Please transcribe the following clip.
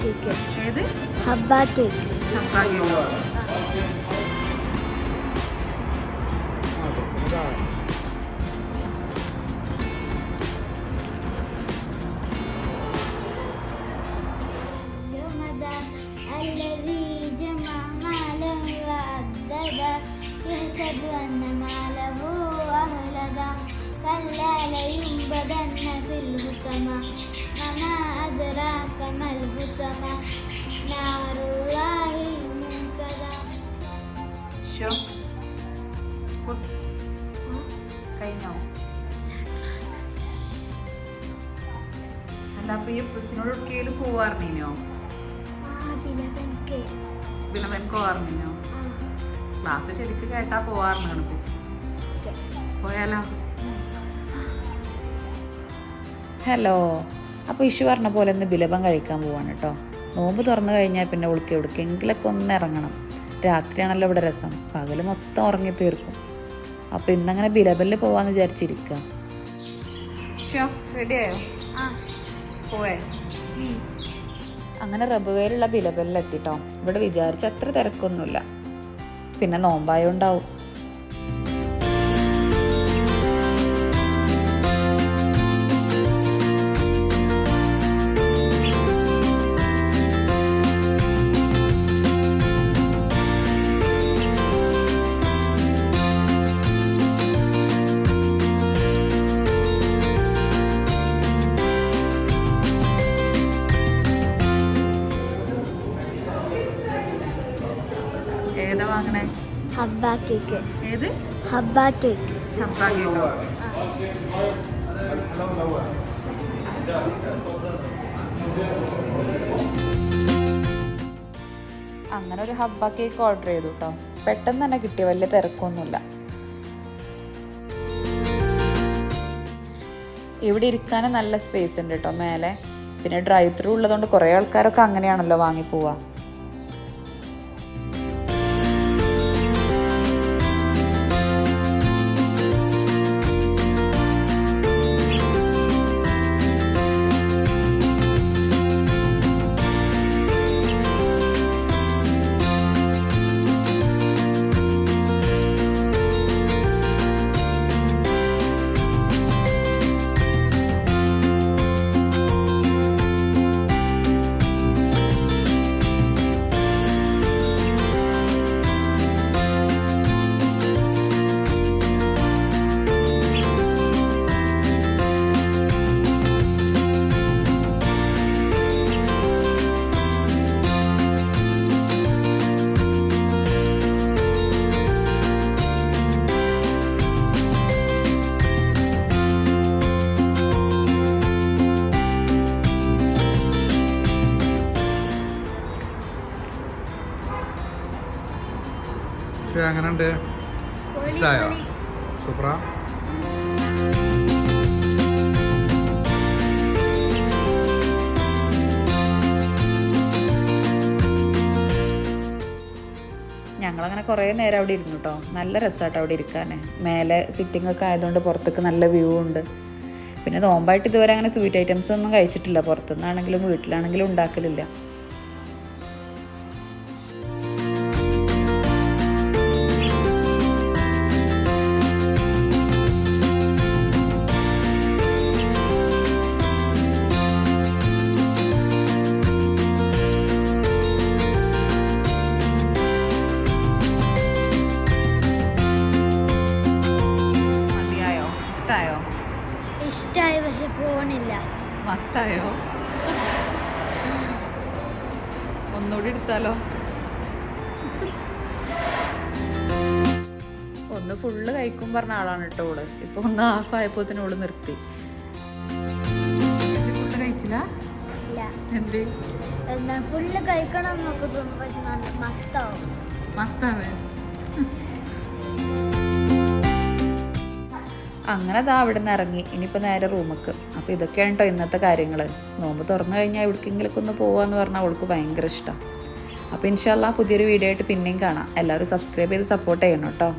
Cake. ഏത്? ഹബ്ബ cake. ഹബ്ബ cake. الذي جمع مالا وعددا يحسب أن ماله أخلدا كلا لينبذن في الحطمة وما أدراك ما الحطمة نار الله الموقدة. Show പുസ് കഴിഞ്ഞോ? അല്ല അപ്പൊ ഈ പുച്ചിനോട് ഒടുക്കയിലും പോവാറിനോ? ബിലവൻക്ക് പോവാറിനോ? ക്ലാസ് ശരിക്കും കേട്ടാ പോവാറിനാണ് പുച്ചി. പോയാലോ? ഹലോ, അപ്പോൾ ഇഷു പറഞ്ഞ പോലെ ഒന്ന് ബിലബം കഴിക്കാൻ പോവാണ് കേട്ടോ. നോമ്പ് തുറന്നു കഴിഞ്ഞാൽ പിന്നെ എവിടേക്കെങ്കിലൊക്കെ ഒന്ന് ഇറങ്ങണം. രാത്രിയാണല്ലോ ഇവിടെ രസം, പകൽ മൊത്തം ഉറങ്ങി തീർക്കും. അപ്പോൾ ഇന്നങ്ങനെ ബിലബലിൽ പോവാന്ന് വിചാരിച്ചിരിക്കുക. റെഡിയായോ? പോയേ. അങ്ങനെ റബുവേലുള്ള ബിലബലിലെത്തിട്ടോ. ഇവിടെ വിചാരിച്ച അത്ര തിരക്കൊന്നുമില്ല, പിന്നെ നോമ്പായോണ്ടാവും. ഏതാ വാങ്ങണേ? ഹബ്ബ കേക്ക്. ഏത്? ഹബ്ബ കേക്ക്. ഹബ്ബ കേക്കോ? അങ്ങനെ ഒരു ഹബ്ബ കേക്ക് ഓർഡർ ചെയ്തു കേട്ടോ. പെട്ടെന്ന് തന്നെ കിട്ടി, വലിയ തിരക്കൊന്നുമില്ല. ഇവിടെ ഇരിക്കാനും നല്ല സ്പേസ് ഉണ്ട് കേട്ടോ മേലെ. പിന്നെ ഡ്രൈവ് ത്രൂ ഉള്ളതുകൊണ്ട് കുറേ ആൾക്കാരൊക്കെ അങ്ങനെയാണല്ലോ വാങ്ങി പോവാ. എങ്ങനെയുണ്ട്? ഇഷ്ടമായോ? സൂപ്പറാ. ഞങ്ങളങ്ങനെ കുറേ നേരം അവിടെ ഇരുന്നു കേട്ടോ. നല്ല രസമാട്ടോ അവിടെ ഇരിക്കാൻ. മേലെ സിറ്റിംഗ് ഒക്കെ ആയതുകൊണ്ട് പുറത്തേക്ക് നല്ല വ്യൂ ഉണ്ട്. പിന്നെ നോമ്പായിട്ട് ഇതുവരെ അങ്ങനെ സ്വീറ്റ് ഐറ്റംസ് ഒന്നും കഴിച്ചിട്ടില്ല. പുറത്തുനിന്നാണെങ്കിലും വീട്ടിലാണെങ്കിലും ഉണ്ടാക്കലില്ല. ഇഷ്ടായി, പക്ഷെ പോണില്ല. മത്തായോ? ഒന്നുകൂടി എടുത്താലോ? ഒന്ന് ഫുള്ള് കഴിക്കും പറഞ്ഞ ആളാണ് കേട്ടോ ഓള്. ഇപ്പൊ ഒന്ന് ഹാഫ് ആയപ്പോത്തിന് ഓള് നിർത്തി. ഫുള്ള് കഴിച്ചില്ല? എന്ത്? ഫുള്ള് കഴിക്കണം എന്നൊക്കെ തോന്നും, പക്ഷെ മസ്താവും. മസ്താവേ? അങ്ങനെ ദാ അവിടെ നിന്ന് ഇറങ്ങി. ഇനിയിപ്പോൾ നേരെ റൂമക്ക്. അപ്പോൾ ഇതൊക്കെയാണ് കേട്ടോ ഇന്നത്തെ കാര്യങ്ങൾ. നോമ്പ് തുറന്നു കഴിഞ്ഞാൽ എവിടേക്കെങ്കിലൊക്കെ ഒന്ന് പോകാമെന്ന് പറഞ്ഞാൽ അവൾക്ക് ഭയങ്കര ഇഷ്ടമാണ്. അപ്പോൾ ഇൻഷാ അല്ലാഹ് പുതിയൊരു വീഡിയോ ആയിട്ട് പിന്നെയും കാണാം. എല്ലാവരും സബ്സ്ക്രൈബ് ചെയ്ത് സപ്പോർട്ട് ചെയ്യണം കേട്ടോ.